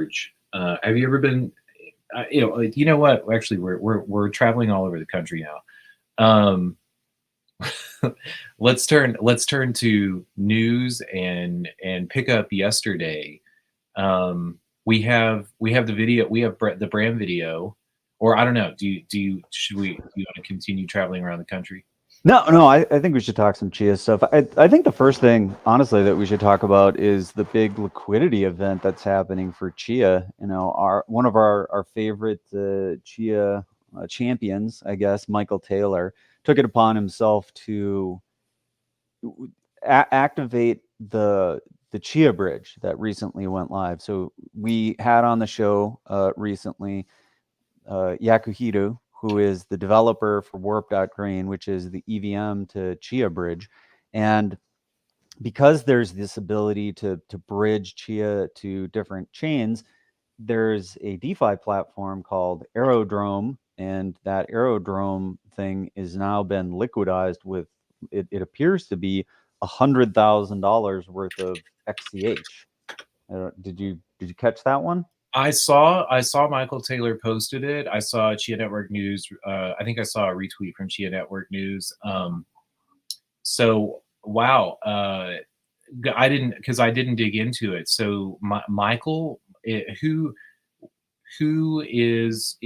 research. Have you ever been? You know what? Actually, we're traveling all over the country now. Let's turn to news and pick up yesterday. We have the video. We have the Bram video, or I don't know. Do you want to continue traveling around the country? No, I think we should talk some Chia stuff. I think the first thing, honestly, that we should talk about is the big liquidity event that's happening for Chia. One of our favorite Chia champions, I guess, Michael Taylor, took it upon himself to activate the Chia bridge that recently went live. So we had on the show recently Yakuhito, who is the developer for Warp.Green, which is the EVM to Chia bridge. And because there's this ability to bridge Chia to different chains, there's a DeFi platform called Aerodrome, and that Aerodrome thing is now been liquidized with it appears to be $100,000 worth of XCH. Did you catch that one? I saw Michael Taylor posted it. I saw Chia Network News. I think I saw a retweet from Chia Network News. So wow, I didn't dig into it. So Michael, who is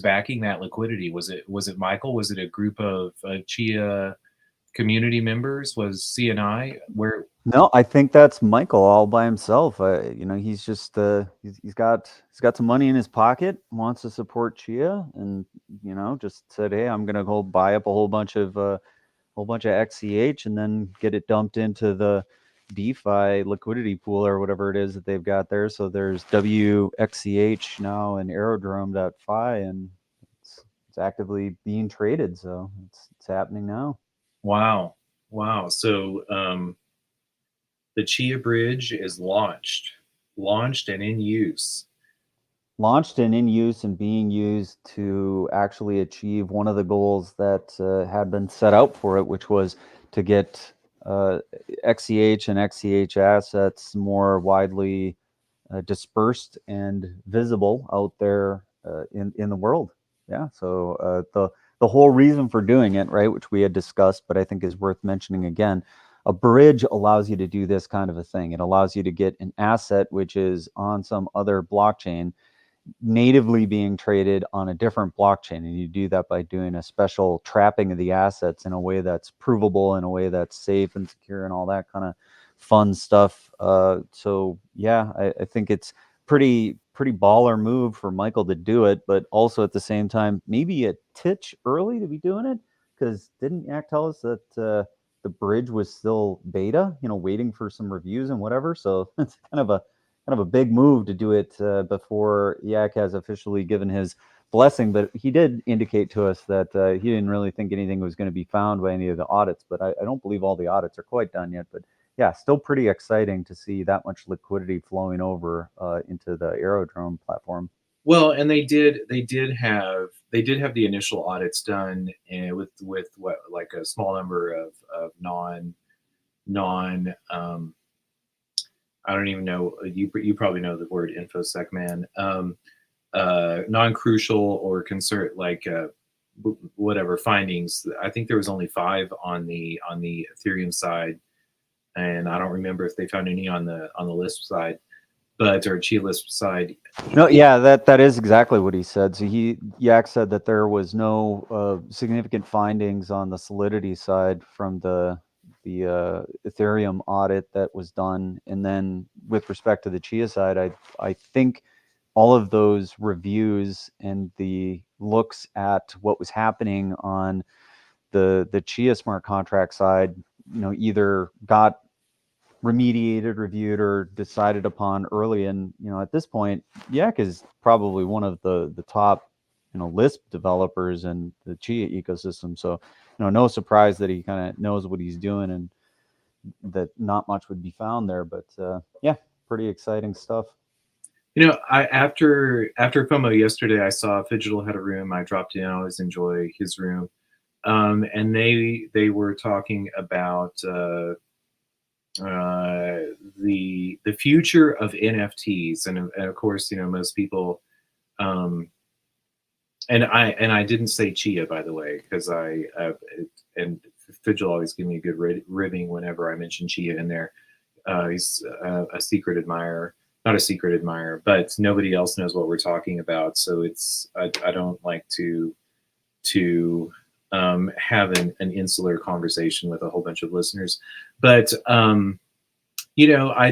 backing that liquidity? Was it Michael? Was it a group of Chia community members? Was CNI where? No, I think that's Michael all by himself. He's just he's got some money in his pocket, wants to support Chia, and just said, "Hey, I'm gonna go buy up a whole bunch of XCH and then get it dumped into the DeFi liquidity pool or whatever it is that they've got there." So there's WXCH now and Aerodrome.fi, and it's actively being traded. So it's happening now. Wow, wow. So the Chia Bridge is launched and in use. Launched and in use and being used to actually achieve one of the goals that had been set out for it, which was to get XCH and XCH assets more widely dispersed and visible out there in the world. Yeah. So the whole reason for doing it, right, which we had discussed, but I think is worth mentioning again. A bridge allows you to do this kind of a thing. It allows you to get an asset which is on some other blockchain natively being traded on a different blockchain, and you do that by doing a special trapping of the assets in a way that's provable, in a way that's safe and secure, and all that kind of fun stuff. So yeah, I think it's pretty baller move for Michael to do it, but also at the same time maybe a titch early to be doing it, because didn't Yak tell us that the bridge was still beta, waiting for some reviews and whatever. So it's kind of a big move to do it before Yak has officially given his blessing. But he did indicate to us that he didn't really think anything was going to be found by any of the audits. But I don't believe all the audits are quite done yet. But yeah, still pretty exciting to see that much liquidity flowing over into the Aerodrome platform. Well, and they did have the initial audits done, and with what, like a small number of non I don't even know, you probably know the word infosec, man. Non-crucial or concern, like whatever findings. I think there was only 5 on the Ethereum side, and I don't remember if they found any on the Lisp side, or Chia Lisp side. No, yeah, that is exactly what he said. So Yak said that there was no significant findings on the Solidity side from the Ethereum audit that was done, and then with respect to the Chia side, I think all of those reviews and the looks at what was happening on the Chia smart contract side, either got remediated, reviewed, or decided upon early. And at this point, Yak is probably one of the top Lisp developers in the Chia ecosystem. So no surprise that he kind of knows what he's doing and that not much would be found there. But yeah, pretty exciting stuff. After FOMO yesterday, I saw Fidgetal had a room. I dropped in. I always enjoy his room, and they were talking about the future of NFTs, and of course, most people, um, and I didn't say Chia, by the way, because and Fidge always give me a good ribbing whenever I mention Chia in there. He's a secret admirer, not a secret admirer, but nobody else knows what we're talking about. So I don't like to have an insular conversation with a whole bunch of listeners. But I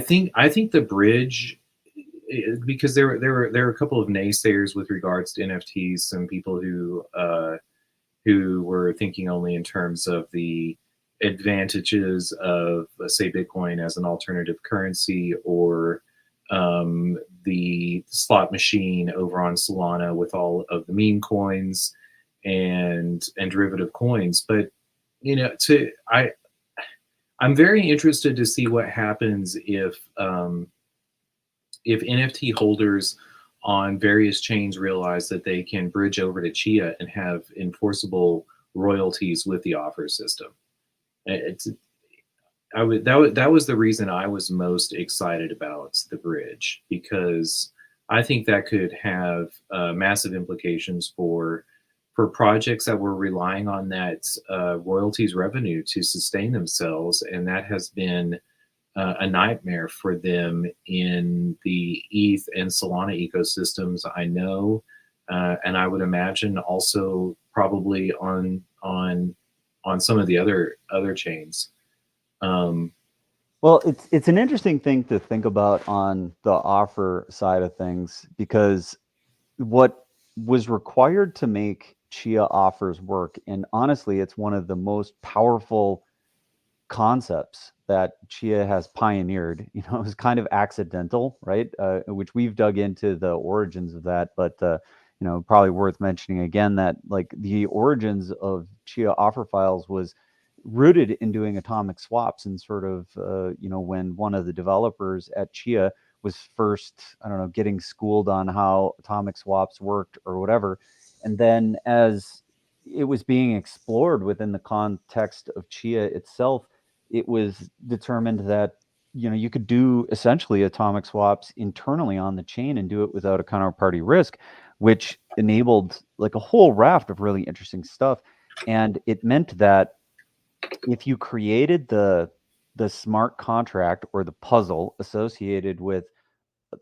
think the bridge, because there were a couple of naysayers with regards to NFTs, some people who were thinking only in terms of the advantages of, say, Bitcoin as an alternative currency, or the slot machine over on Solana with all of the meme coins and derivative coins. But I'm very interested to see what happens if NFT holders on various chains realize that they can bridge over to Chia and have enforceable royalties with the offer system. It's that was the reason I was most excited about the bridge, because I think that could have massive implications for projects that were relying on that royalties revenue to sustain themselves, and that has been a nightmare for them in the ETH and Solana ecosystems, I know, and I would imagine also probably on some of the other chains. Well, it's an interesting thing to think about on the offer side of things, because what was required to make Chia offers work, and honestly, it's one of the most powerful concepts that Chia has pioneered. It was kind of accidental, right? Which we've dug into the origins of that, but probably worth mentioning again that like the origins of Chia offer files was rooted in doing atomic swaps, and sort of when one of the developers at Chia was first, I don't know, getting schooled on how atomic swaps worked or whatever, and then as it was being explored within the context of Chia itself, it was determined that you could do essentially atomic swaps internally on the chain and do it without a counterparty risk, which enabled like a whole raft of really interesting stuff. And it meant that if you created the smart contract or the puzzle associated with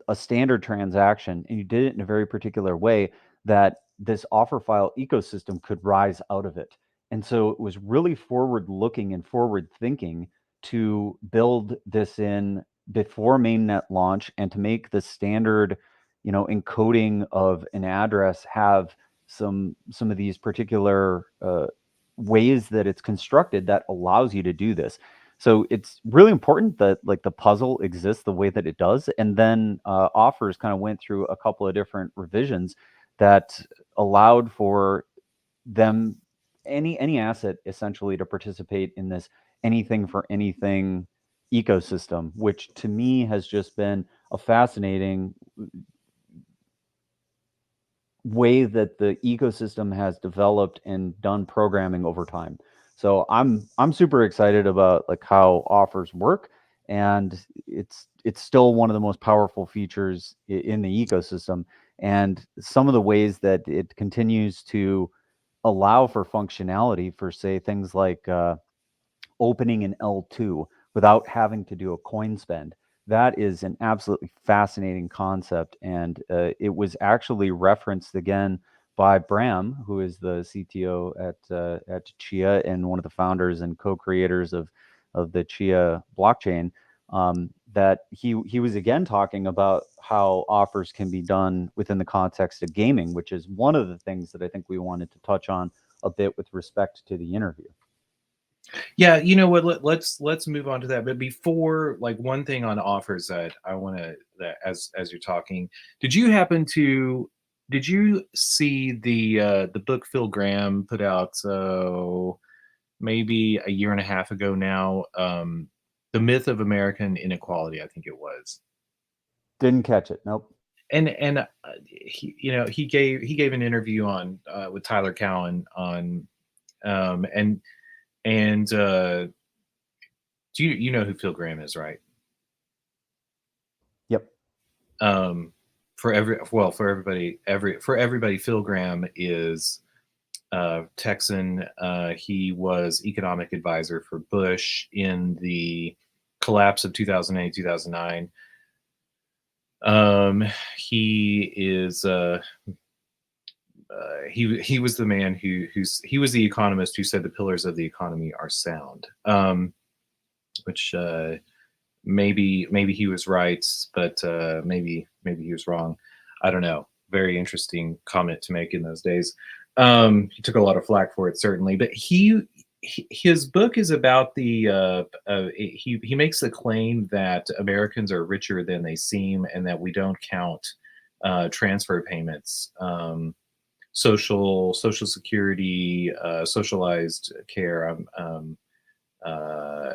a standard transaction, and you did it in a very particular way, that this offer file ecosystem could rise out of it. And so it was really forward looking and forward thinking to build this in before mainnet launch, and to make the standard encoding of an address have some of these particular ways that it's constructed that allows you to do this. So it's really important that like the puzzle exists the way that it does. And then offers kind of went through a couple of different revisions that allowed for them, any asset essentially, to participate in this anything for anything ecosystem, which to me has just been a fascinating way that the ecosystem has developed and done programming over time. So I'm super excited about like how offers work, and it's still one of the most powerful features in the ecosystem, and some of the ways that it continues to allow for functionality for, say, things like opening an L2 without having to do a coin spend. That is an absolutely fascinating concept. And it was actually referenced again by Bram, who is the CTO at Chia and one of the founders and co-creators of the Chia blockchain. That he was again talking about how offers can be done within the context of gaming, which is one of the things that I think we wanted to touch on a bit with respect to the interview. Yeah, you know what? Let's move on to that. But before, like, one thing on offers that I want to, that as you're talking, did you happen to did you see the book Phil Graham put out maybe a year and a half ago now, The Myth of American Inequality, I think it was. Didn't catch it. Nope. And he gave an interview on with Tyler Cowen on and do you know who Phil Graham is, right? For everybody, Phil Graham is Texan. He was economic advisor for Bush in the collapse of 2008, 2009. He is he was the man he was the economist who said the pillars of the economy are sound. Which maybe he was right, but maybe he was wrong. I don't know. Very interesting comment to make in those days. He took a lot of flack for it, certainly, but his book is about the he makes the claim that Americans are richer than they seem, and that we don't count transfer payments, social security, socialized care, uh,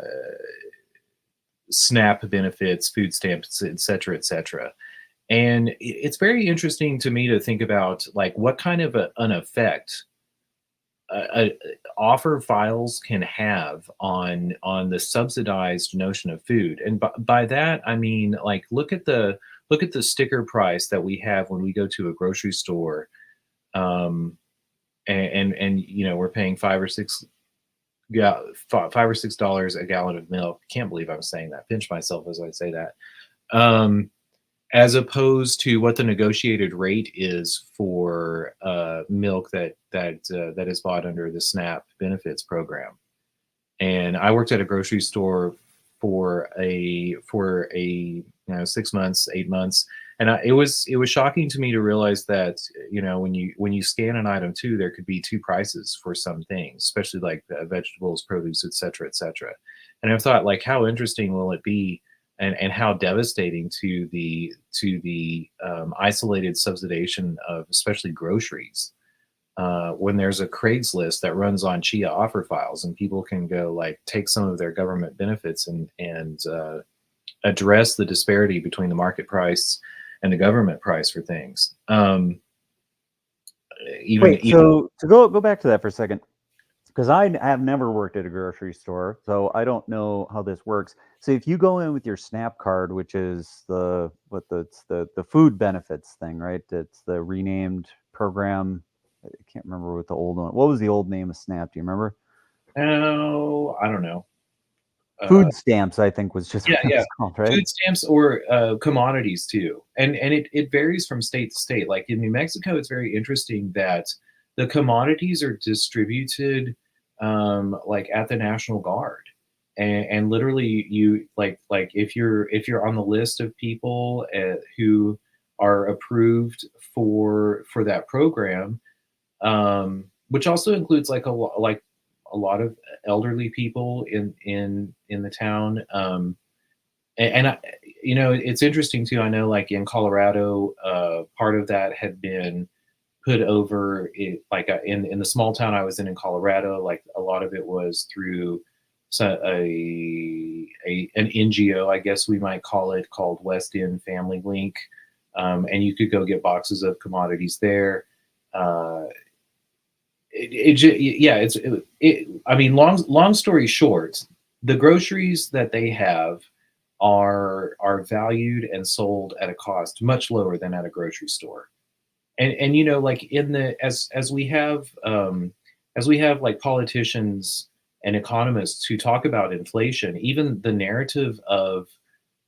SNAP benefits, food stamps, et cetera, et cetera. And it's very interesting to me to think about like what kind of an effect offer files can have on the subsidized notion of food. And by that I mean, like, look at the sticker price that we have when we go to a grocery store, um, and you know, we're paying $5 or $6 a gallon of milk. Can't believe I'm saying that. Pinch myself as I say that. Um, as opposed to what the negotiated rate is for milk that is bought under the SNAP benefits program. And I worked at a grocery store for a 6 months, 8 months, and it was shocking to me to realize that, you know, when you scan an item too, there could be two prices for some things, especially like vegetables, produce, et cetera, et cetera. And I've thought, like, how interesting will it be, and how devastating to the isolated subsidization of especially groceries, when there's a Craigslist that runs on Chia offer files, and people can go like take some of their government benefits and address the disparity between the market price and the government price for things. Wait, so to go back to that for a second, because I have never worked at a grocery store, so I don't know how this works. So if you go in with your SNAP card, which is the food benefits thing, right? It's the renamed program. I can't remember what the old one. What was the old name of SNAP? Do you remember? Oh, I don't know. Food stamps, I think, was just what it Yeah, was called, right? food stamps or commodities too, and it varies from state to state. Like in New Mexico, it's very interesting that the commodities are distributed like at the National Guard, and literally you like if you're on the list of people who are approved for that program, which also includes like a lot of elderly people in the town. And I, you know, it's interesting too. I know, like in Colorado, part of that had been put over it, like in the small town I was in Colorado. Like a lot of it was through an NGO, I guess we might call it, called West End Family Link, and you could go get boxes of commodities there. Uh, yeah, I mean, long story short, the groceries that they have are valued and sold at a cost much lower than at a grocery store. And you know, like in the as we have like politicians and economists who talk about inflation, even the narrative of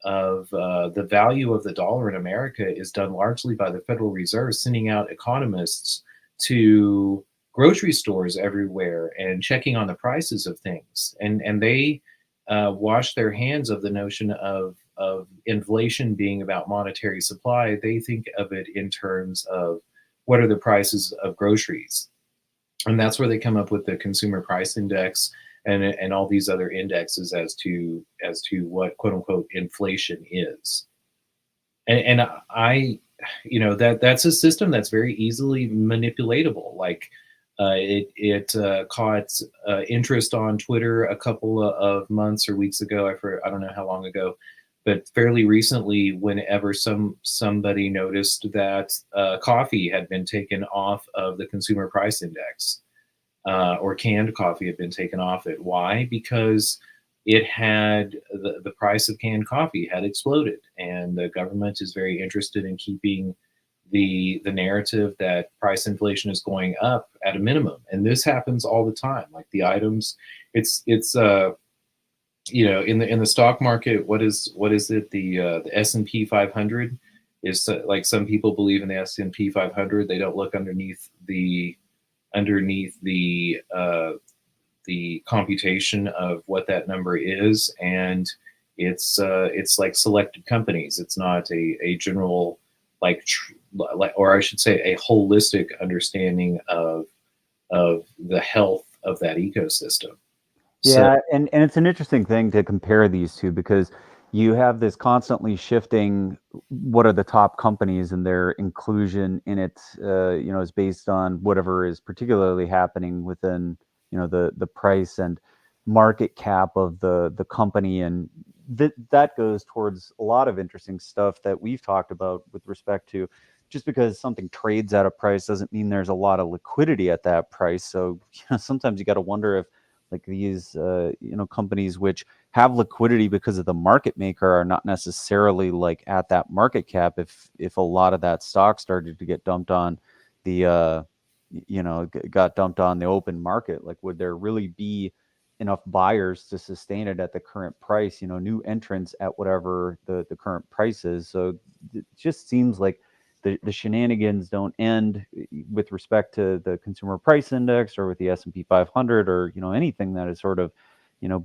the value of the dollar in America is done largely by the Federal Reserve sending out economists to grocery stores everywhere and checking on the prices of things, and they wash their hands of the notion of inflation being about monetary supply. They think of it in terms of what are the prices of groceries, and that's where they come up with the consumer price index and all these other indexes as to what quote unquote inflation is. And I, you know, that's a system that's very easily manipulatable. Like it caught interest on Twitter a couple of months or weeks ago. I don't know how long ago, but fairly recently, whenever somebody noticed that coffee had been taken off of the consumer price index, or canned coffee had been taken off it. Why? Because it had the price of canned coffee had exploded, and the government is very interested in keeping the narrative that price inflation is going up at a minimum. And this happens all the time. Like the items, it's in the stock market, what is it, the S&P 500 is, like, some people believe in the S&P 500. They don't look underneath the computation of what that number is, and it's like selected companies. It's not a general, like, or I should say, a holistic understanding of the health of that ecosystem. So Yeah, and it's an interesting thing to compare these two because you have this constantly shifting what are the top companies and their inclusion in it, is based on whatever is particularly happening within, the price and market cap of the company. And that goes towards a lot of interesting stuff that we've talked about with respect to just because something trades at a price doesn't mean there's a lot of liquidity at that price. So, sometimes you got to wonder if like these companies which have liquidity because of the market maker are not necessarily like at that market cap. If a lot of that stock started to get dumped on the got dumped on the open market, like would there really be enough buyers to sustain it at the current price, new entrants at whatever the current price is. So it just seems like the shenanigans don't end with respect to the consumer price index or with the S&P 500 or anything that is sort of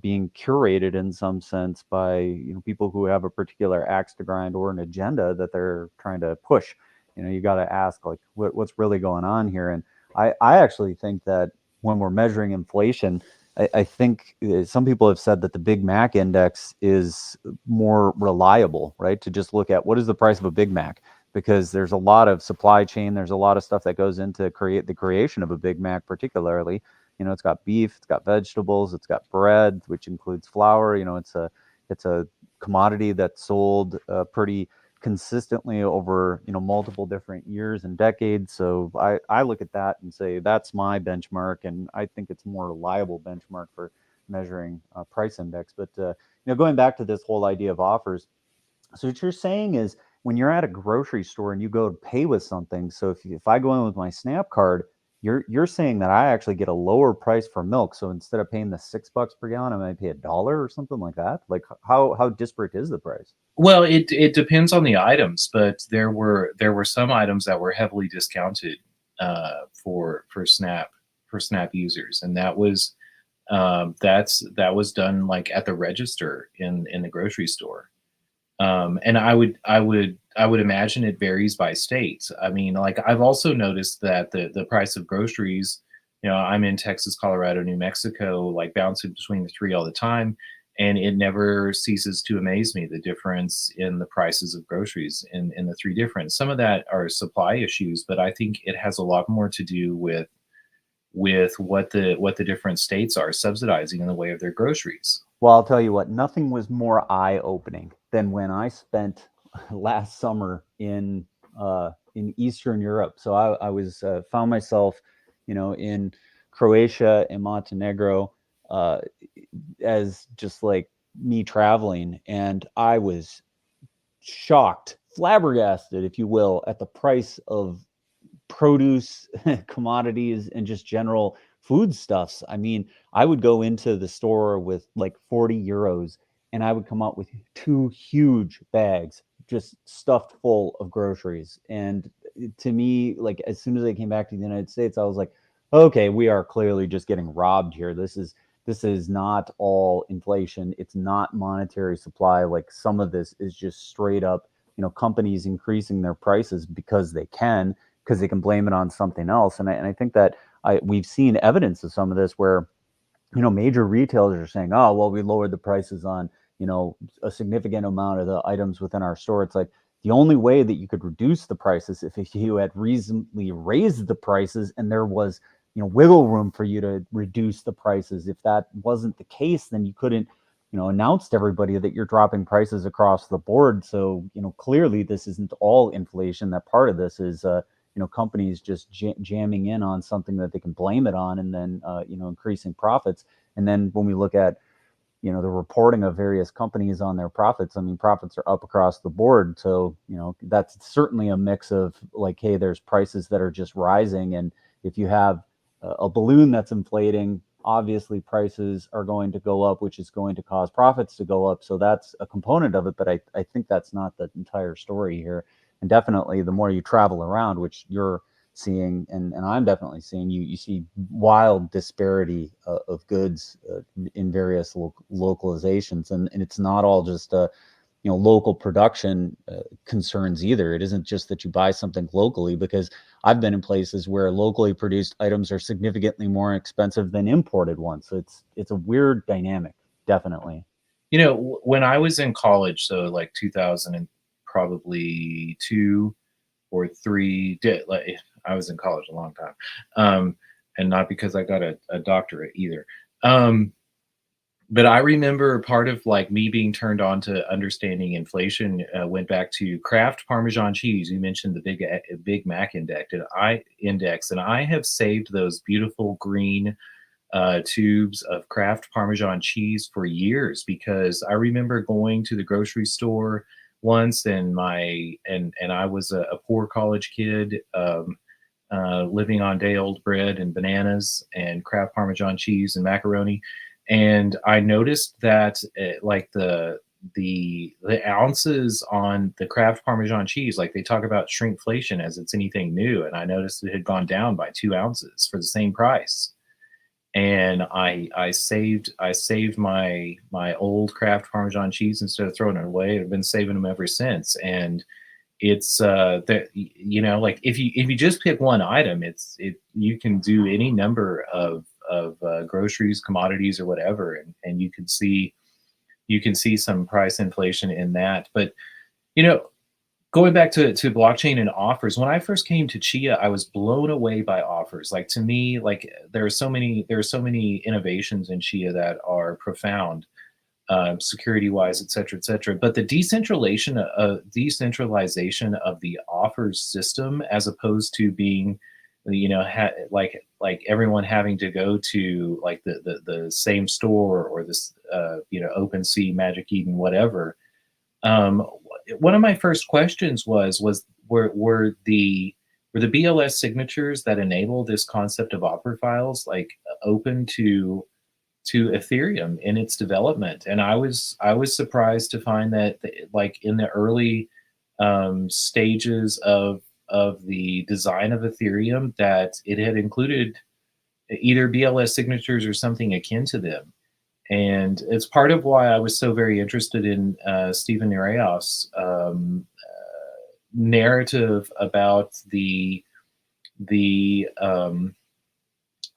being curated in some sense by people who have a particular axe to grind or an agenda that they're trying to push. You got to ask like what's really going on here. And I actually think that when we're measuring inflation, I think some people have said that the Big Mac index is more reliable, right? To just look at what is the price of a Big Mac, because there's a lot of supply chain, there's a lot of stuff that goes into create the creation of a Big Mac, particularly. It's got beef, it's got vegetables, it's got bread, which includes flour. It's a commodity that's sold pretty consistently over multiple different years and decades. So I look at that and say that's my benchmark, and I think it's a more reliable benchmark for measuring price index. But going back to this whole idea of offers, so what you're saying is when you're at a grocery store and you go to pay with something, so if I go in with my Snap card, you're saying that I actually get a lower price for milk. So instead of paying the $6 per gallon, I might pay $1 or something like that. Like how disparate is the price? well, it depends on the items, but there were some items that were heavily discounted for Snap users, and that was done like at the register in the grocery store. And I would imagine it varies by state. I mean, like, I've also noticed that the price of groceries, I'm in Texas, Colorado, New Mexico, like bouncing between the three all the time, and it never ceases to amaze me the difference in the prices of groceries in the three different. Some of that are supply issues, but I think it has a lot more to do with what the different states are subsidizing in the way of their groceries. Well, I'll tell you what, nothing was more eye-opening than when I spent last summer in Eastern Europe. So I was found myself, in Croatia and Montenegro, uh, as just like me traveling, and I was shocked, flabbergasted, if you will, at the price of produce, commodities, and just general foodstuffs. I mean, I would go into the store with like 40 euros and I would come out with two huge bags just stuffed full of groceries. And to me, like as soon as I came back to the United States, I was like, okay, we are clearly just getting robbed here. This is not all inflation. It's not monetary supply. Like some of this is just straight up, companies increasing their prices because they can blame it on something else. And I think that we've seen evidence of some of this where, major retailers are saying, oh, well, we lowered the prices on, a significant amount of the items within our store. It's like the only way that you could reduce the prices if you had reasonably raised the prices and there was, wiggle room for you to reduce the prices. If that wasn't the case, then you couldn't, announce to everybody that you're dropping prices across the board. So, clearly this isn't all inflation. That part of this is, companies just jamming in on something that they can blame it on and then, increasing profits. And then when we look at, you know, the reporting of various companies on their profits, I mean, profits are up across the board. So, you know, that's certainly a mix of like, hey, there's prices that are just rising. And if you have a balloon that's inflating, obviously prices are going to go up, which is going to cause profits to go up. So that's a component of it. But I think that's not the entire story here. And definitely the more you travel around, which you're seeing, and I'm definitely seeing, you see wild disparity of goods in various localizations, and it's not all just you know, local production concerns either. It isn't just that you buy something locally, because I've been in places where locally produced items are significantly more expensive than imported ones. So it's a weird dynamic, definitely. You know, when I was in college, so like 2000 and probably 2 or 3, like I was in college a long time, and not because I got a doctorate either. Um, but I remember part of like me being turned on to understanding inflation went back to Kraft Parmesan cheese. You mentioned the Big Mac index, and I have saved those beautiful green tubes of Kraft Parmesan cheese for years, because I remember going to the grocery store once, and I was a poor college kid, living on day old bread and bananas and Kraft Parmesan cheese and macaroni, and I noticed that like the ounces on the Kraft Parmesan cheese, like they talk about shrinkflation as it's anything new, and I noticed it had gone down by 2 ounces for the same price. And I saved my old Kraft Parmesan cheese instead of throwing it away. I've been saving them ever since. And it's that, you know, like if you just pick one item, you can do any number of groceries, commodities, or whatever, and you can see some price inflation in that. But you know, going back to blockchain and offers, when I first came to Chia, I was blown away by offers. Like, to me, like there are so many innovations in Chia that are profound, security wise, et cetera, et cetera. But the decentralization of the offers system, as opposed to being, you know, like everyone having to go to like the same store, or this you know, OpenSea, Magic Eden, whatever. um, One of my first questions were the BLS signatures that enable this concept of opera files like open to Ethereum in its development? And I was surprised to find that like in the early stages of the design of Ethereum, that it had included either BLS signatures or something akin to them. And it's part of why I was so very interested in Stephen Nereov's narrative about the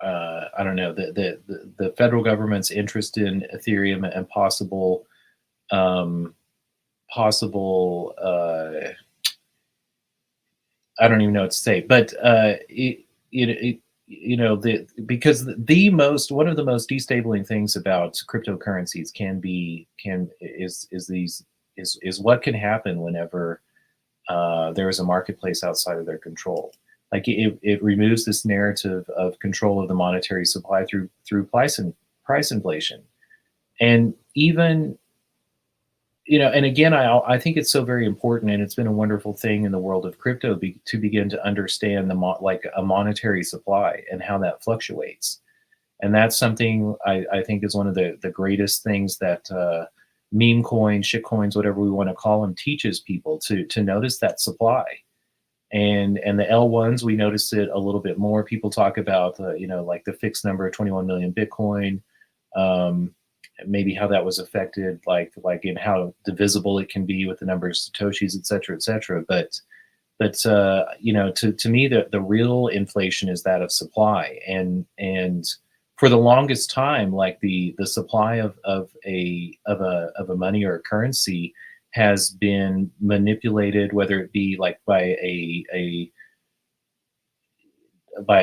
I don't know, the federal government's interest in Ethereum, and possible I don't even know what to say, but you know, because the most one of the most destabilizing things about cryptocurrencies is what can happen whenever there is a marketplace outside of their control. Like it removes this narrative of control of the monetary supply through price inflation. And even, you know, and again, I think it's so very important, and it's been a wonderful thing in the world of crypto to begin to understand like a monetary supply and how that fluctuates. And that's something I think is one of the greatest things that meme coins, shit coins, whatever we want to call them, teaches people to notice that supply. And the L1s, we notice it a little bit more. People talk about you know, like the fixed number of 21 million Bitcoin. Maybe how that was affected, like in how divisible it can be with the number of satoshis, et cetera, et cetera. But you know, to me, the real inflation is that of supply. And for the longest time, like the supply of a money or a currency has been manipulated, whether it be like by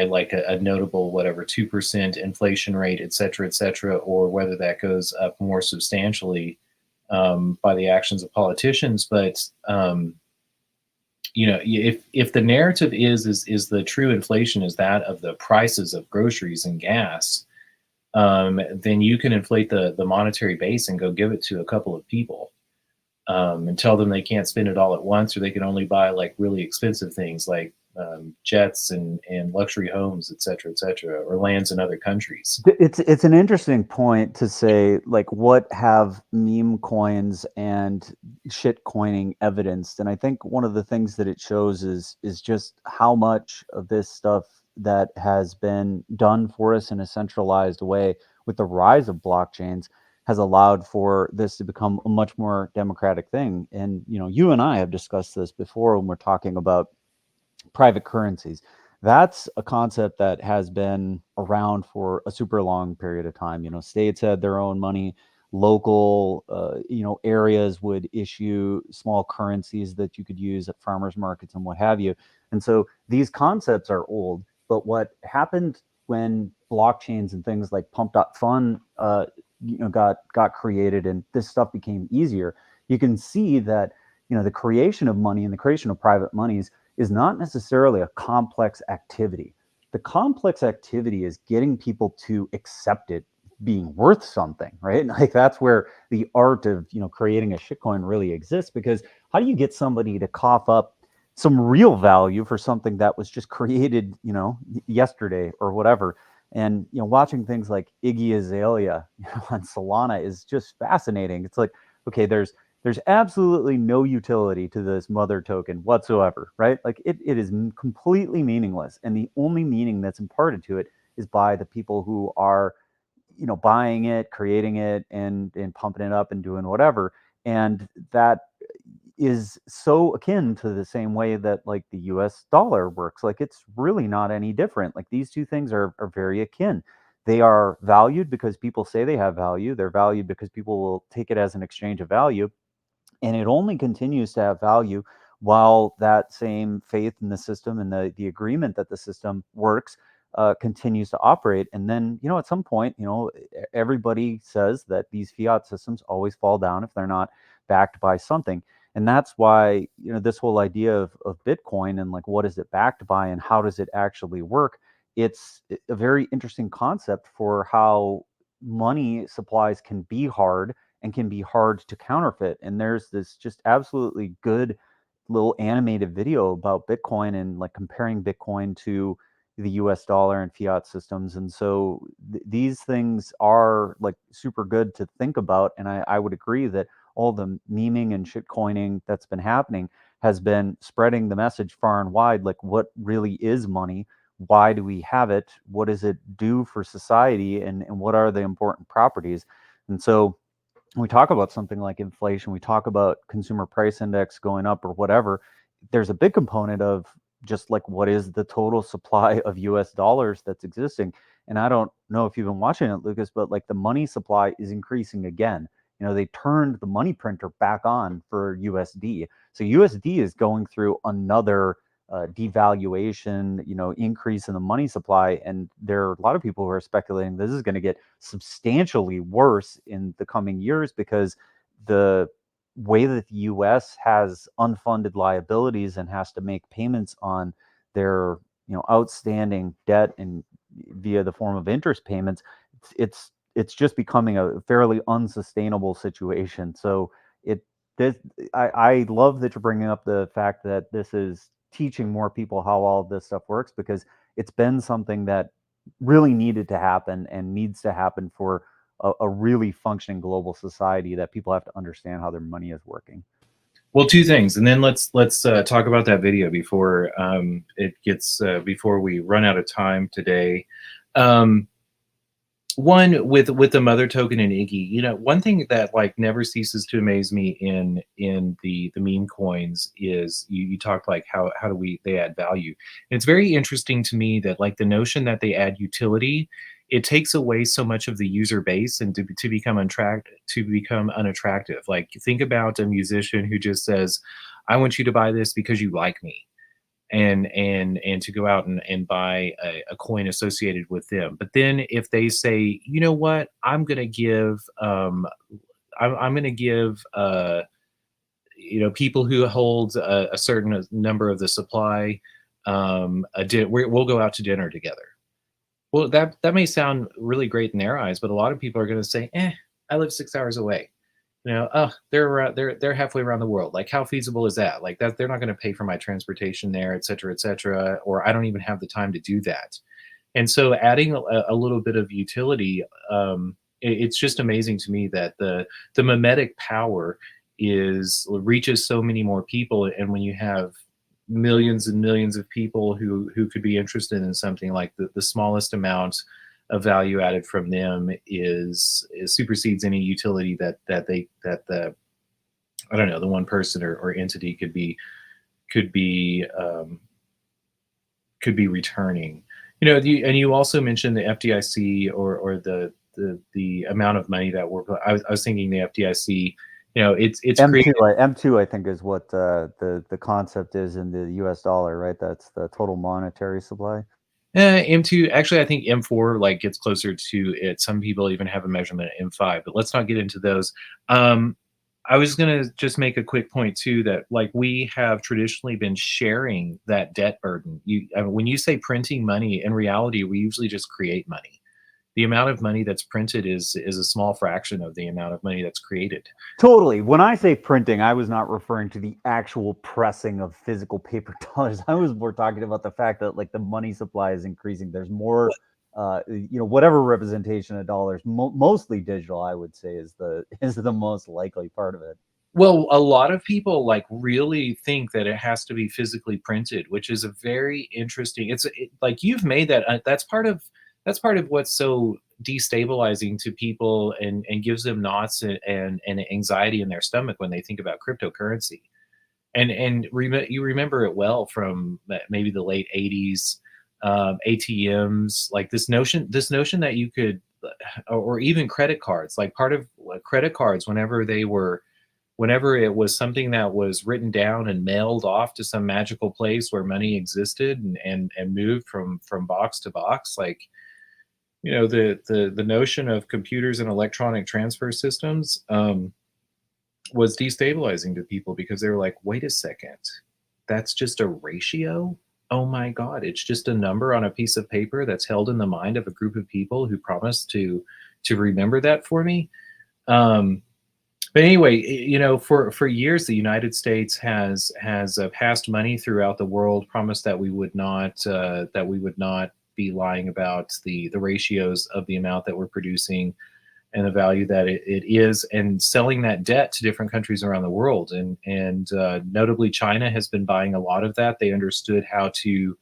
like a notable whatever 2% inflation rate, et cetera, or whether that goes up more substantially by the actions of politicians. But you know, if the narrative is the true inflation is that of the prices of groceries and gas, then you can inflate the monetary base and go give it to a couple of people, and tell them they can't spend it all at once, or they can only buy like really expensive things like jets and luxury homes, et cetera, or lands in other countries. It's an interesting point to say, like, what have meme coins and shit coining evidenced? And I think one of the things that it shows is just how much of this stuff that has been done for us in a centralized way with the rise of blockchains has allowed for this to become a much more democratic thing. And you and I have discussed this before when we're talking about private currencies. That's a concept that has been around for a super long period of time. States had their own money. Local, areas would issue small currencies that you could use at farmers markets and what have you. And so these concepts are old. But what happened when blockchains and things like pump.fun, got created and this stuff became easier, you can see that the creation of money and the creation of private monies is not necessarily a complex activity. The complex activity is getting people to accept it being worth something, right? Like that's where the art of creating a shitcoin really exists, because how do you get somebody to cough up some real value for something that was just created yesterday or whatever? And watching things like Iggy Azalea on Solana is just fascinating. It's like, okay, there's absolutely no utility to this mother token whatsoever, right? Like it is completely meaningless. And the only meaning that's imparted to it is by the people who are, buying it, creating it, and pumping it up and doing whatever. And that is so akin to the same way that like the US dollar works. Like it's really not any different. Like these two things are very akin. They are valued because people say they have value. They're valued because people will take it as an exchange of value, and it only continues to have value while that same faith in the system and the agreement that the system works continues to operate. And then at some point everybody says that these fiat systems always fall down if they're not backed by something. And that's why this whole idea of Bitcoin and like what is it backed by and how does it actually work, it's a very interesting concept for how money supplies can be hard and can be hard to counterfeit. And there's this just absolutely good little animated video about Bitcoin and like comparing Bitcoin to the US dollar and fiat systems. And so these things are like super good to think about. And I would agree that all the memeing and shit coining that's been happening has been spreading the message far and wide, like what really is money, why do we have it, what does it do for society, and what are the important properties. And so when we talk about something like inflation, we talk about consumer price index going up or whatever, there's a big component of just like what is the total supply of US dollars that's existing. And I don't know if you've been watching it, Lucas, but like the money supply is increasing again. They turned the money printer back on for USD. So USD is going through another devaluation, increase in the money supply. And there are a lot of people who are speculating this is going to get substantially worse in the coming years because the way that the US has unfunded liabilities and has to make payments on their, outstanding debt and via the form of interest payments, it's just becoming a fairly unsustainable situation. So it this I love that you're bringing up the fact that this is teaching more people how all of this stuff works, because it's been something that really needed to happen and needs to happen for a really functioning global society, that people have to understand how their money is working. Well, two things, and then let's talk about that video before it gets before we run out of time today. Um, One, with the mother token and Iggy, one thing that like never ceases to amaze me in the meme coins is you talk like how do they add value. And it's very interesting to me that like the notion that they add utility, it takes away so much of the user base and to become unattractive. Like think about a musician who just says, I want you to buy this because you like me, and to go out and buy a coin associated with them. But then if they say, you know what, I'm going to give people who hold a certain number of the supply we'll go out to dinner together. Well, that may sound really great in their eyes, but a lot of people are going to say, I live 6 hours away. Oh, they're halfway around the world. Like, how feasible is that? Like, that they're not going to pay for my transportation there, et cetera, et cetera, or I don't even have the time to do that. And so, adding a little bit of utility, it's just amazing to me that the mimetic power is reaches so many more people, and when you have millions and millions of people who could be interested in something, like the smallest amount of value added from them is supersedes any utility that the I don't know, the one person or entity could be um, could be returning. And you also mentioned the FDIC, or the amount of money that we're. I was thinking the FDIC. It's M2, created. M2, I think is what the concept is in the U.S. dollar, right? That's the total monetary supply. M2, actually, I think M4 like gets closer to it. Some people even have a measurement at M5, but let's not get into those. Um, I was gonna just make a quick point too, that like we have traditionally been sharing that debt burden. When you say printing money, in reality, we usually just create money. The amount of money that's printed is a small fraction of the amount of money that's created. Totally. When I say printing, I was not referring to the actual pressing of physical paper dollars. I was more talking about the fact that like the money supply is increasing. There's more, whatever representation of dollars, mostly digital, I would say is the is the most likely part of it. Well, a lot of people like really think that it has to be physically printed, which is a very interesting. Like you've made that. That's part of what's so destabilizing to people, and gives them knots and anxiety in their stomach when they think about cryptocurrency. You remember it well from maybe the late '80s, ATMs, like this notion that you could, or even credit cards, like part of credit cards, whenever it was something that was written down and mailed off to some magical place where money existed, and moved from box to box, like the notion of computers and electronic transfer systems, was destabilizing to people, because they were like, wait a second, that's just a ratio. Oh my god, it's just a number on a piece of paper that's held in the mind of a group of people who promised to remember that for me. Um, but anyway, for years, the United States has passed money throughout the world, promised that we would not be lying about the ratios of the amount that we're producing and the value that it is, and selling that debt to different countries around the world. And notably, China has been buying a lot of that. They understood how to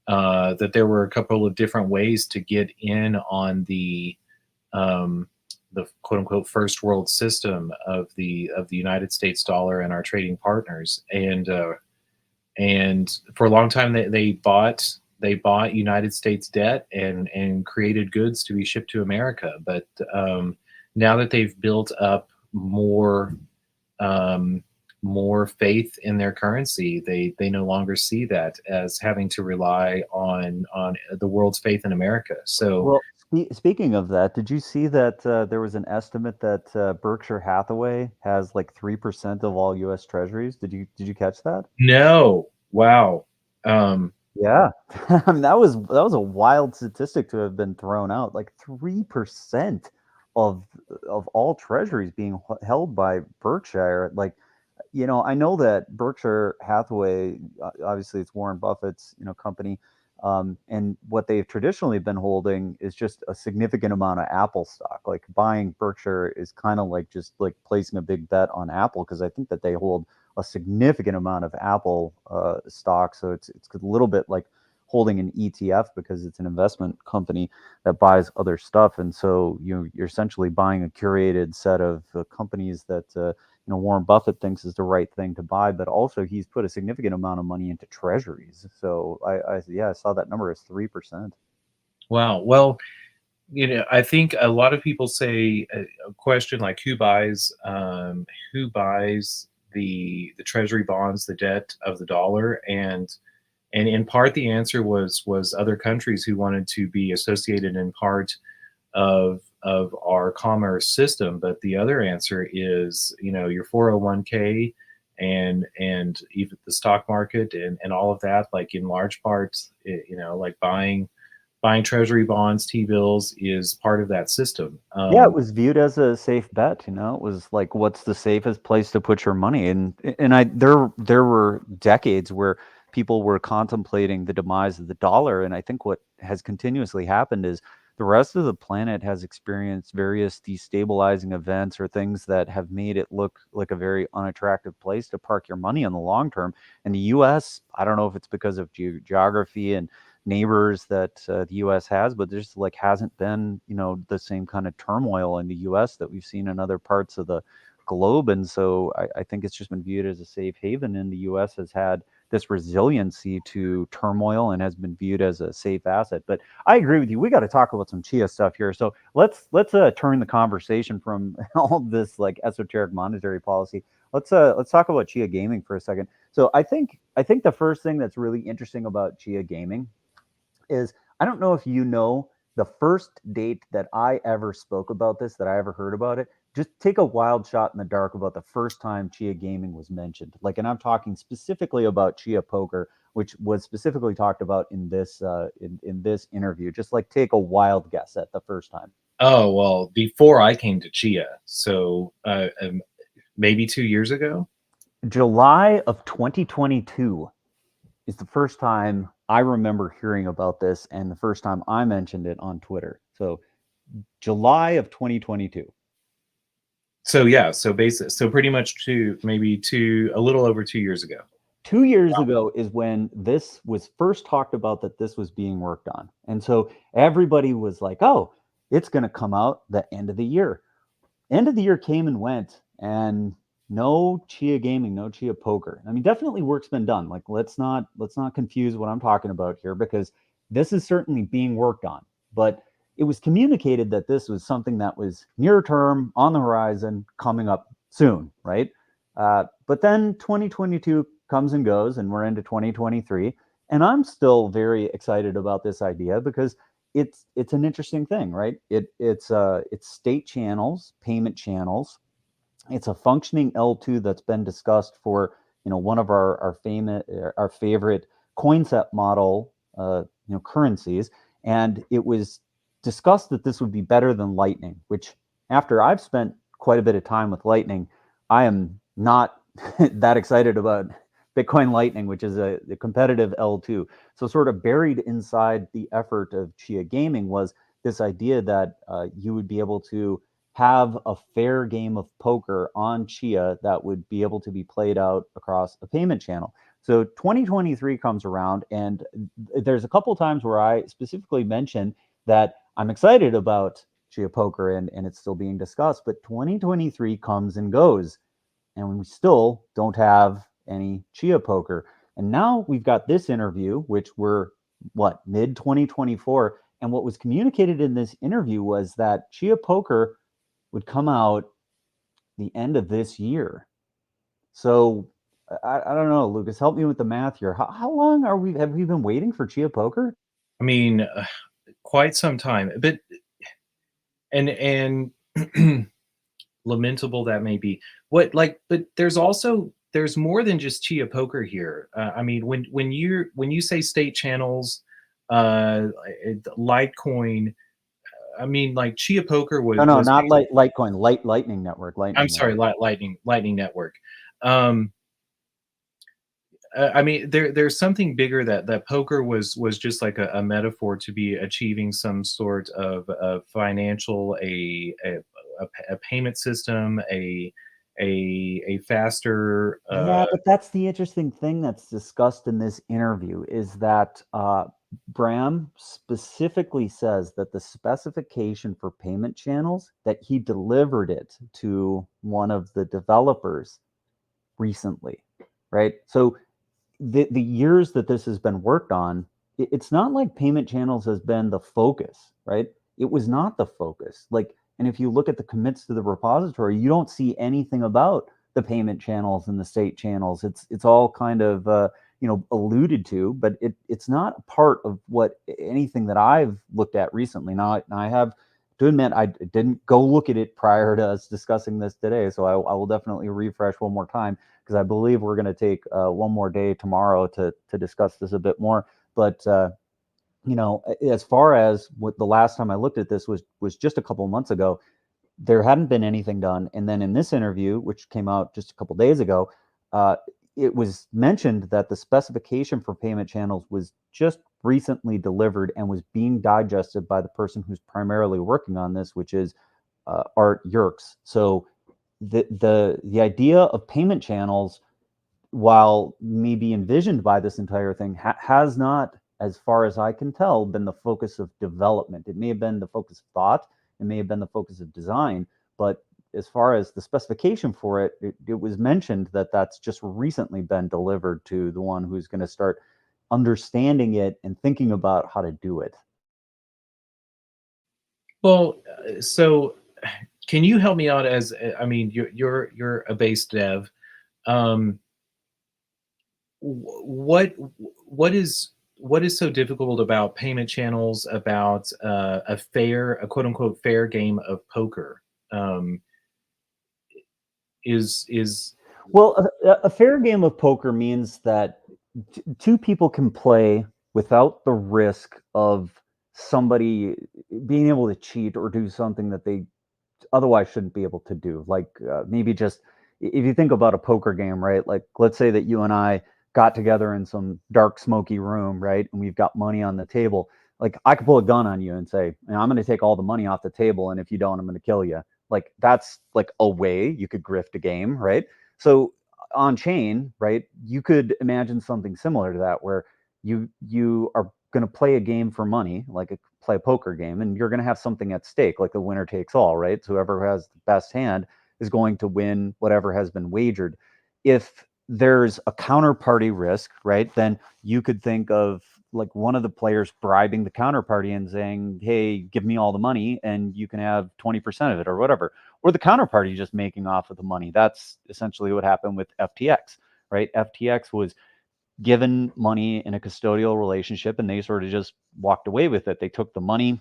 that there were a couple of different ways to get in on um, the quote unquote first world system of the United States dollar and our trading partners. And for a long time, they bought United States debt and created goods to be shipped to America. But now that they've built up um, more faith in their currency, they no longer see that as having to rely on the world's faith in America. So Well, speaking of that, did you see that there was an estimate that Berkshire Hathaway has like 3% of all U.S. Treasuries? Did you catch that? no, wow. Um, Yeah, I mean, that was a wild statistic to have been thrown out. Like 3% of of all treasuries being held by Berkshire. Like, I know that Berkshire Hathaway, obviously, it's Warren Buffett's, company, and what they've traditionally been holding is just a significant amount of Apple stock. Like buying Berkshire is kind of like just like placing a big bet on Apple, because I think that they hold a significant amount of Apple stock. So it's a little bit like holding an ETF, because it's an investment company that buys other stuff, and so you're essentially buying a curated set of companies that Warren Buffett thinks is the right thing to buy, but also he's put a significant amount of money into treasuries. So I saw that number as 3%. wow. Well, I think a lot of people say a question like who buys the treasury bonds, the debt of the dollar, and in part the answer was other countries who wanted to be associated in part of our commerce system. But the other answer is, your 401k and even the stock market and all of that, like in large part, like buying treasury bonds, T-bills is part of that system. Yeah, it was viewed as a safe bet. It was like, what's the safest place to put your money? And there were decades where people were contemplating the demise of the dollar. And I think what has continuously happened is the rest of the planet has experienced various destabilizing events or things that have made it look like a very unattractive place to park your money in the long term. And the U.S., I don't know if it's because of geography and neighbors that the U.S. has, but there's like hasn't been the same kind of turmoil in the U.S. that we've seen in other parts of the globe, and so I think it's just been viewed as a safe haven. And the U.S. has had this resiliency to turmoil and has been viewed as a safe asset. But I agree with you. We got to talk about some Chia stuff here. So let's turn the conversation from all this like esoteric monetary policy. Let's talk about Chia gaming for a second. So I think the first thing that's really interesting about Chia gaming is I don't know if you know the first date that I ever spoke about this, that I ever heard about it. Just take a wild shot in the dark about the first time Chia Gaming was mentioned. Like, and I'm talking specifically about Chia Poker, which was specifically talked about in this in this interview. Just like take a wild guess at the first time. Oh, well, before I came to Chia, so maybe 2 years ago. July of 2022 is the first time I remember hearing about this and the first time I mentioned it on Twitter. So July of 2022. So yeah, so pretty much a little over 2 years ago. 2 years ago is when this was first talked about, that this was being worked on. And so everybody was like, oh, it's going to come out the end of the year. End of the year came and went, and no Chia gaming, no Chia poker. I mean, definitely work's been done. Like, let's not confuse what I'm talking about here, because this is certainly being worked on. But it was communicated that this was something that was near term, on the horizon, coming up soon, right? But then 2022 comes and goes, and we're into 2023, and I'm still very excited about this idea because it's an interesting thing, right? It's state channels, payment channels. It's a functioning L2 that's been discussed for one of our favorite coin set model currencies, and it was discussed that this would be better than Lightning. Which, after I've spent quite a bit of time with Lightning, I am not that excited about Bitcoin Lightning, which is the competitive L2. So sort of buried inside the effort of Chia Gaming was this idea that you would be able to have a fair game of poker on Chia that would be able to be played out across a payment channel. So 2023 comes around, and there's a couple times where I specifically mentioned that I'm excited about Chia Poker, and it's still being discussed. But 2023 comes and goes, and we still don't have any Chia Poker. And now we've got this interview, which we're mid 2024, and what was communicated in this interview was that Chia Poker would come out the end of this year. So I don't know, Lucas, help me with the math here. How long have we been waiting for Chia Poker? I mean, quite some time, but and lamentable that may be. But there's more than just Chia Poker here. I mean, when you say state channels, Litecoin, I mean, like Chia Poker No, was not Litecoin, Lightning Network, I'm Lightning sorry, Network. Lightning Network. Um, I mean, there's something bigger, that poker was just like a metaphor to be achieving some sort of financial, a payment system, a faster. Yeah, but that's the interesting thing that's discussed in this interview is that Bram specifically says that the specification for payment channels, that he delivered it to one of the developers recently, right? So the years that this has been worked on, it's not like payment channels has been the focus, right? It was not the focus. Like, and if you look at the commits to the repository, you don't see anything about the payment channels and the state channels. It's all kind of alluded to, but it's not a part of what anything that I've looked at recently. Now I have to admit I didn't go look at it prior to us discussing this today, so I will definitely refresh one more time, because I believe we're going to take one more day tomorrow to discuss this a bit more. But as far as what the last time I looked at this was just a couple of months ago, there hadn't been anything done. And then in this interview, which came out just a couple days ago, uh, it was mentioned that the specification for payment channels was just recently delivered and was being digested by the person who's primarily working on this, which is Art Yerkes. So the idea of payment channels, while maybe envisioned by this entire thing, has not, as far as I can tell, been the focus of development. It may have been the focus of thought, it may have been the focus of design, but as far as the specification for it, it was mentioned that that's just recently been delivered to the one who's going to start understanding it and thinking about how to do it. Well, so can you help me out? As I mean, you're a base dev. Um, what what is what is so difficult about payment channels, about a quote unquote fair game of poker? Um, is Well, a fair game of poker means that two people can play without the risk of somebody being able to cheat or do something that they otherwise shouldn't be able to do. Like maybe just if you think about a poker game, right? Like let's say that you and I got together in some dark, smoky room, right? And we've got money on the table. Like I could pull a gun on you and say, I'm going to take all the money off the table, and if you don't, I'm going to kill you. Like that's like a way you could grift a game, right? So on chain, right? You could imagine something similar to that, where you are going to play a game for money, like play a poker game, and you're going to have something at stake, like the winner takes all, right? So whoever has the best hand is going to win whatever has been wagered. If there's a counterparty risk, right, then you could think of like one of the players bribing the counterparty and saying, hey, give me all the money and you can have 20% of it or whatever. Or the counterparty just making off with the money. That's essentially what happened with FTX, right? FTX was given money in a custodial relationship and they sort of just walked away with it. They took the money,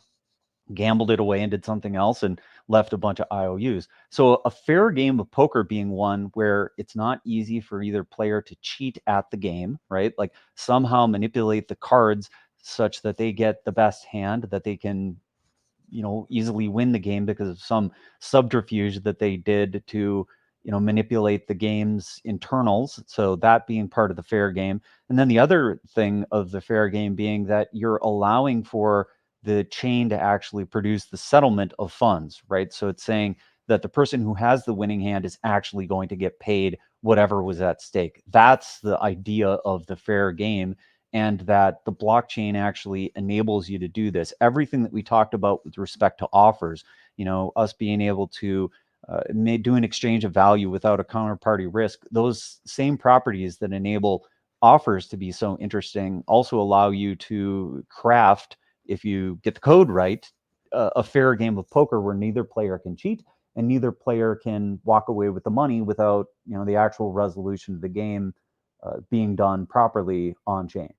gambled it away, and did something else and left a bunch of IOUs. So a fair game of poker being one where it's not easy for either player to cheat at the game, right? Like somehow manipulate the cards such that they get the best hand, that they can easily win the game because of some subterfuge that they did to manipulate the game's internals. So that being part of the fair game. And then the other thing of the fair game being that you're allowing for the chain to actually produce the settlement of funds, right? So it's saying that the person who has the winning hand is actually going to get paid whatever was at stake. That's the idea of the fair game, and that the blockchain actually enables you to do this. Everything that we talked about with respect to offers, us being able to do an exchange of value without a counterparty risk, those same properties that enable offers to be so interesting also allow you to craft, if you get the code right, a fair game of poker where neither player can cheat and neither player can walk away with the money without the actual resolution of the game being done properly on chain.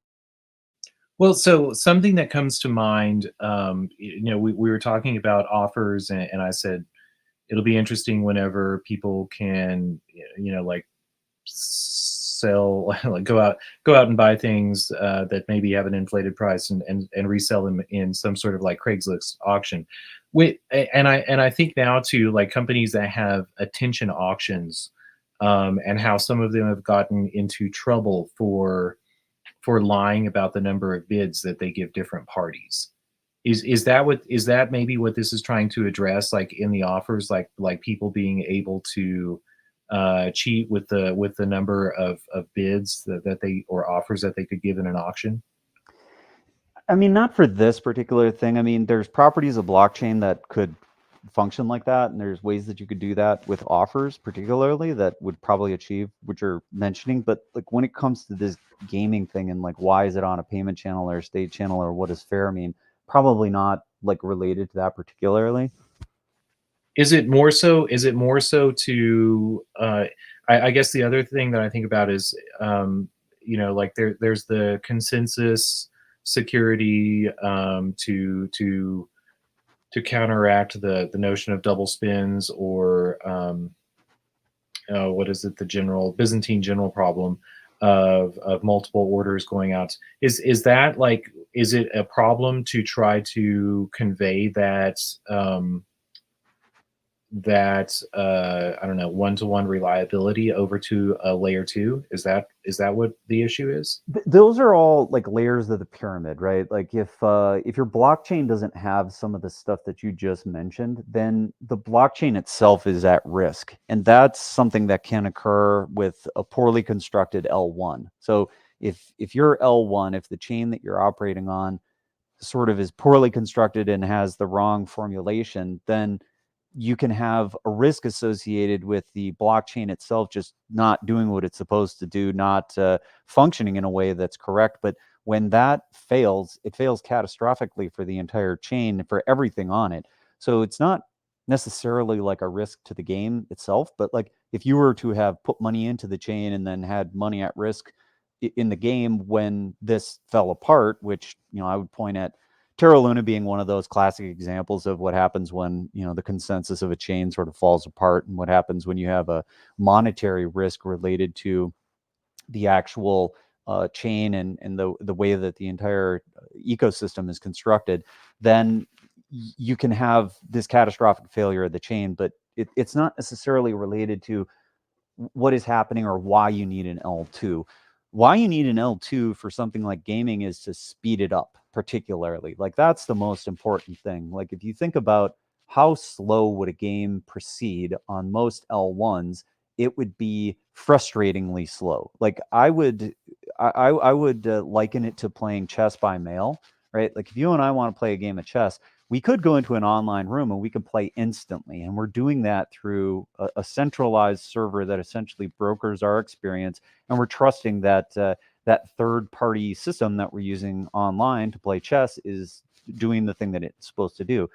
Well, so something that comes to mind, we were talking about offers, and I said it'll be interesting whenever people can, like sell, like go out and buy things that maybe have an inflated price, and resell them in some sort of like Craigslist auction. And I think now too, like companies that have attention auctions, and how some of them have gotten into trouble for lying about the number of bids that they give different parties. Is that maybe what this is trying to address, like in the offers, like people being able to cheat with the number of bids that they, or offers that they could give in an auction? I mean, not for this particular thing. I mean, there's properties of blockchain that could function like that, and there's ways that you could do that with offers, particularly that would probably achieve what you're mentioning. But like when it comes to this gaming thing and like why is it on a payment channel or a state channel or what is fair? I mean, probably not like related to that particularly. Is it more so to I guess the other thing that I think about is, like there's the consensus security, to counteract the notion of double spins, or what is it, the general Byzantine general problem. of multiple orders going out. Is that like, is it a problem to try to convey that I don't know, one-to-one reliability over to a layer two? Is that what the issue is? Those are all like layers of the pyramid, right? Like if your blockchain doesn't have some of the stuff that you just mentioned, then the blockchain itself is at risk, and that's something that can occur with a poorly constructed L1. So if you're L1, if the chain that you're operating on sort of is poorly constructed and has the wrong formulation, then you can have a risk associated with the blockchain itself just not doing what it's supposed to do, not functioning in a way that's correct. But when that fails, it fails catastrophically for the entire chain, for everything on it. So it's not necessarily like a risk to the game itself, but like if you were to have put money into the chain and then had money at risk in the game when this fell apart, which, I would point at Terra Luna being one of those classic examples of what happens when, the consensus of a chain sort of falls apart, and what happens when you have a monetary risk related to the actual chain and the way that the entire ecosystem is constructed. Then you can have this catastrophic failure of the chain, but it's not necessarily related to what is happening or why you need an L2. Why you need an L2 for something like gaming is to speed it up, particularly. Like that's the most important thing. Like if you think about how slow would a game proceed on most L1s, it would be frustratingly slow. Like I would liken it to playing chess by mail, right? Like if you and I want to play a game of chess, we could go into an online room and we can play instantly. And we're doing that through a centralized server that essentially brokers our experience. And we're trusting that that third party system that we're using online to play chess is doing the thing that it's supposed to do.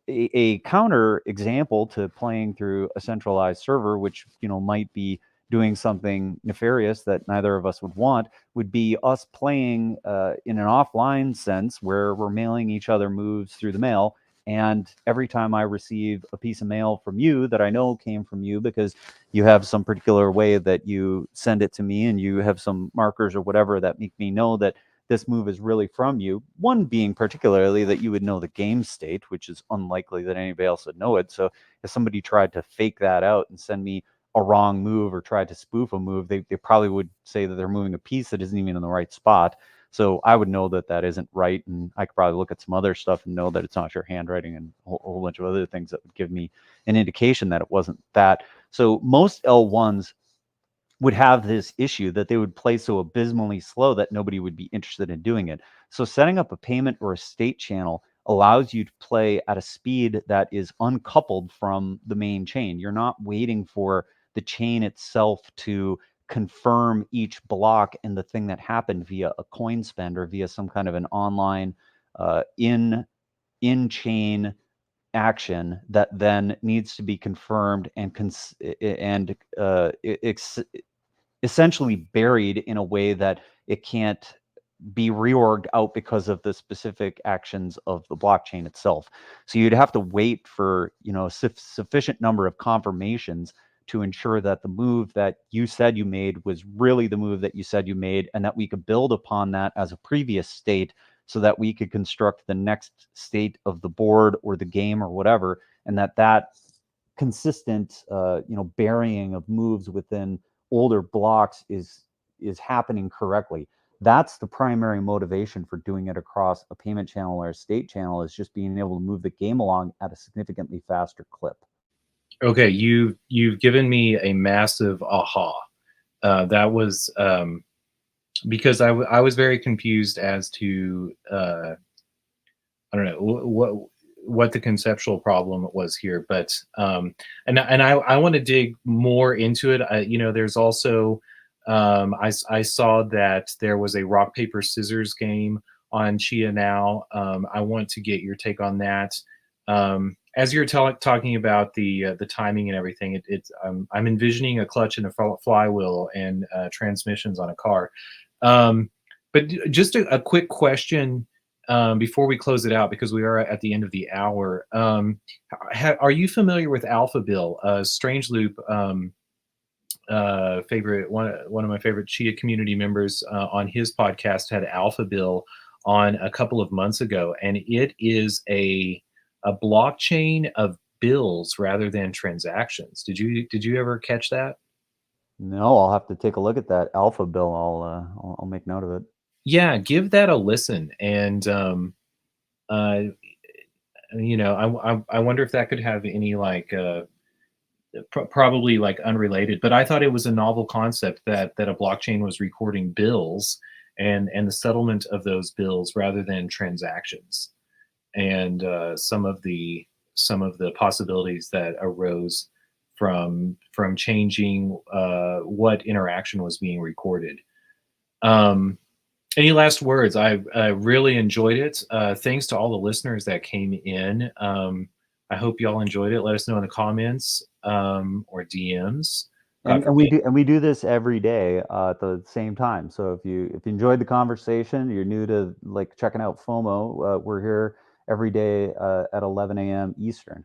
A counter example to playing through a centralized server, which might be doing something nefarious that neither of us would want, would be us playing in an offline sense where we're mailing each other moves through the mail. And every time I receive a piece of mail from you that I know came from you because you have some particular way that you send it to me, and you have some markers or whatever that make me know that this move is really from you. One being particularly that you would know the game state, which is unlikely that anybody else would know it. So if somebody tried to fake that out and send me a wrong move or tried to spoof a move, they probably would say that they're moving a piece that isn't even in the right spot. So I would know that that isn't right, and I could probably look at some other stuff and know that it's not your handwriting, and a whole bunch of other things that would give me an indication that it wasn't that. So most L1s would have this issue that they would play so abysmally slow that nobody would be interested in doing it. So setting up a payment or a state channel allows you to play at a speed that is uncoupled from the main chain. You're not waiting for the chain itself to confirm each block and the thing that happened via a coin spend or via some kind of an online in chain action that then needs to be confirmed and essentially buried in a way that it can't be reorged out because of the specific actions of the blockchain itself. So you'd have to wait for a sufficient number of confirmations to ensure that the move that you said you made was really the move that you said you made, and that we could build upon that as a previous state so that we could construct the next state of the board or the game or whatever, and that consistent burying of moves within older blocks is happening correctly. That's the primary motivation for doing it across a payment channel or a state channel, is just being able to move the game along at a significantly faster clip. Okay, you've given me a massive aha. That was because I was very confused as to I don't know what the conceptual problem was here, but and I want to dig more into it. There's also I saw that there was a rock paper scissors game on Chia now. I want to get your take on that. As you're talking about the timing and everything, I'm envisioning a clutch and a flywheel and transmissions on a car. But just a quick question before we close it out, because we are at the end of the hour. Are you familiar with Alpha Bill, Strange Loop favorite one of my favorite Chia community members on his podcast had Alpha Bill on a couple of months ago, and it is a blockchain of bills rather than transactions. Did you ever catch that? No, I'll have to take a look at that alpha bill. I'll make note of it. Yeah, give that a listen. And uh, I wonder if that could have any like probably like unrelated, but I thought it was a novel concept that a blockchain was recording bills and the settlement of those bills rather than transactions, and some of the possibilities that arose from changing what interaction was being recorded. Um, any last words? I really enjoyed it. Thanks to all the listeners that came in. I hope y'all enjoyed it. Let us know in the comments or DMs. God And we forbid. do this every day at the same time. So if you enjoyed the conversation, you're new to like checking out FOMO, we're here every day at 11 a.m. Eastern.